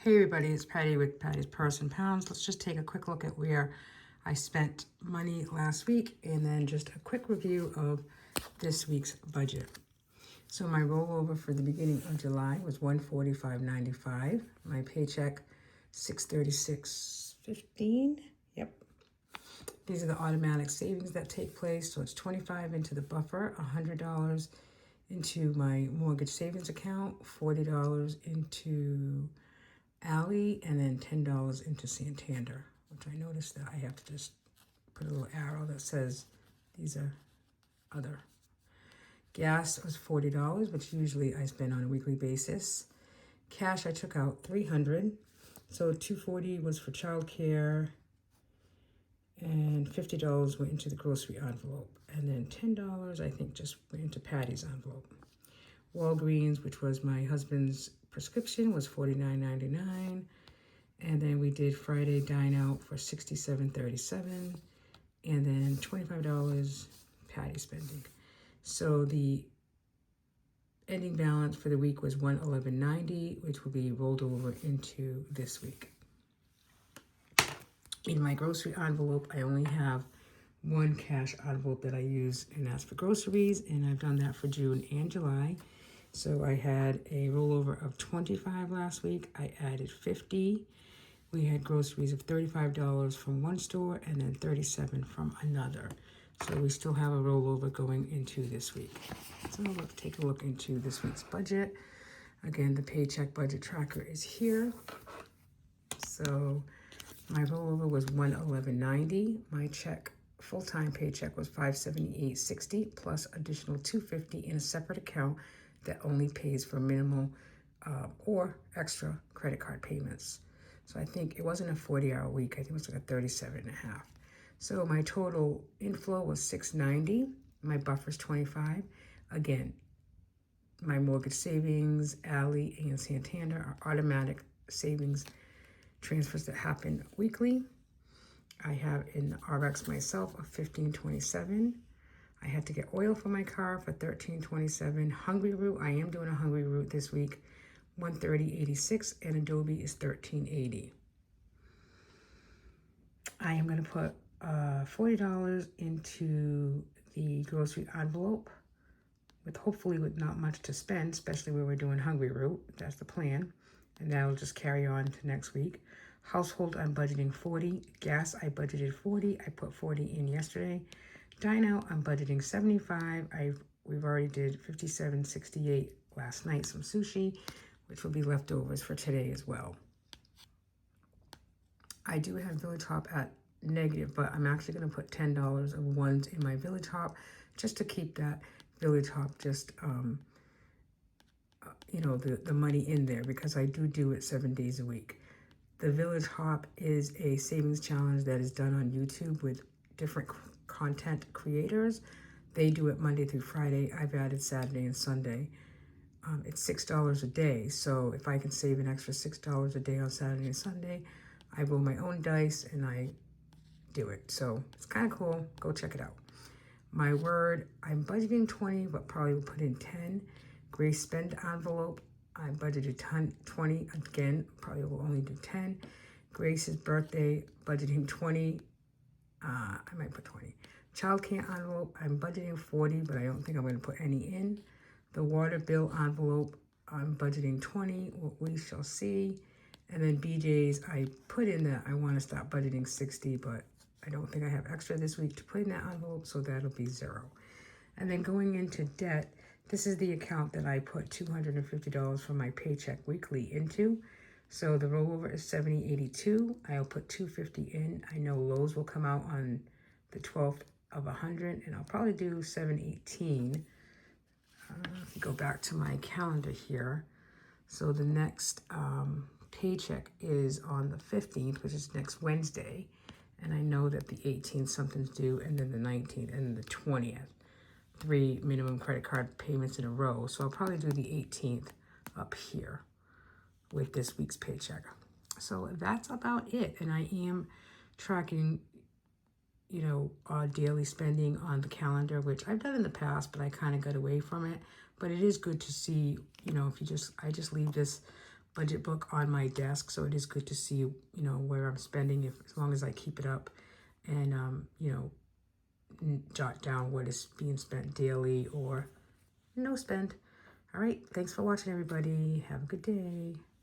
Hey everybody, it's Patty with Patty's Purse and Pounds. Let's just take a quick look at where I spent money last week and then just a quick review of this week's budget. So my rollover for the beginning of July was $145.95. My paycheck $636.15. Yep. These are the automatic savings that take place. So it's $25 into the buffer, $100 into my mortgage savings account, $40 into Alley, and then $10 into Santander, which I noticed that I have to just put a little arrow that says these are other. Gas was $40, which usually I spend on a weekly basis. Cash, I took out $300, so $240 was for childcare, and $50 went into the grocery envelope, and then $10 I think just went into Patty's envelope. Walgreens, which was my husband's prescription, was $49.99, and then we did Friday dine out for $67.37, and then $25 Patty spending. So the ending balance for the week was $111.90, which will be rolled over into this week. In my grocery envelope, I only have one cash envelope that I use, and that's for groceries, and I've done that for June and July. So I had a rollover of $25 last week. I added $50. We had groceries of $35 from one store and then $37 from another. So we still have a rollover going into this week. So let's take a look into this week's budget. Again, the paycheck budget tracker is here. So my rollover was $111.90. My check, full-time paycheck, was $578.60 plus additional $250 in a separate account that only pays for minimal or extra credit card payments. So I think it wasn't a 40-hour week. I think it was like a 37 and a half. So my total inflow was $690. My buffer's $25. Again, my mortgage savings, Alley, and Santander are automatic savings transfers that happen weekly. I have in RX myself a $15.27. I had to get oil for my car for $13.27. Hungry Root, I am doing a Hungry Root this week, $130.86, and Adobe is $13.80. I am going to put $40 into the grocery envelope, hopefully with not much to spend, especially where we're doing Hungry Root. That's the plan, and that'll just carry on to next week. Household, I'm budgeting $40. Gas, I budgeted $40. I put $40 in yesterday. Dine out, I'm budgeting $75. We've already did $57.68 last night, some sushi, which will be leftovers for today as well. I do have Village Hop at negative, but I'm actually going to put $10 of ones in my Village Hop just to keep that Village Hop just, the money in there, because I do it 7 days a week. The Village Hop is a savings challenge that is done on YouTube with different content creators. They do it Monday through Friday. I've added Saturday and Sunday. It's $6 a day. So if I can save an extra $6 a day on Saturday and Sunday, I roll my own dice and I do it. So it's kind of cool. Go check it out. My word, I'm budgeting 20, but probably will put in 10. Grace spend envelope, I budgeted 20. Again, probably will only do 10. Grace's birthday, budgeting 20. I might put 20. Childcare envelope, I'm budgeting 40, but I don't think I'm going to put any in. The water bill envelope, I'm budgeting 20. We shall see. And then BJ's, I put in that I want to stop budgeting 60, but I don't think I have extra this week to put in that envelope, so that'll be 0. And then going into debt, this is the account that I put $250 from my paycheck weekly into. So the rollover is $70.82. I'll put $250 in. I know Lowe's will come out on the 12th of 100, and I'll probably do $718. If you go back to my calendar here, so the next paycheck is on the 15th, which is next Wednesday, and I know that the 18th something's due, and then the 19th and the 20th. 3 minimum credit card payments in a row. So I'll probably do the 18th up here with this week's paycheck. So that's about it. And I am tracking, daily spending on the calendar, which I've done in the past, but I kind of got away from it. But it is good to see, if I just leave this budget book on my desk, so it is good to see, you know, where I'm spending, if as long as I keep it up and, you know, jot down what is being spent daily or no spend. All right, thanks for watching, everybody. Have a good day.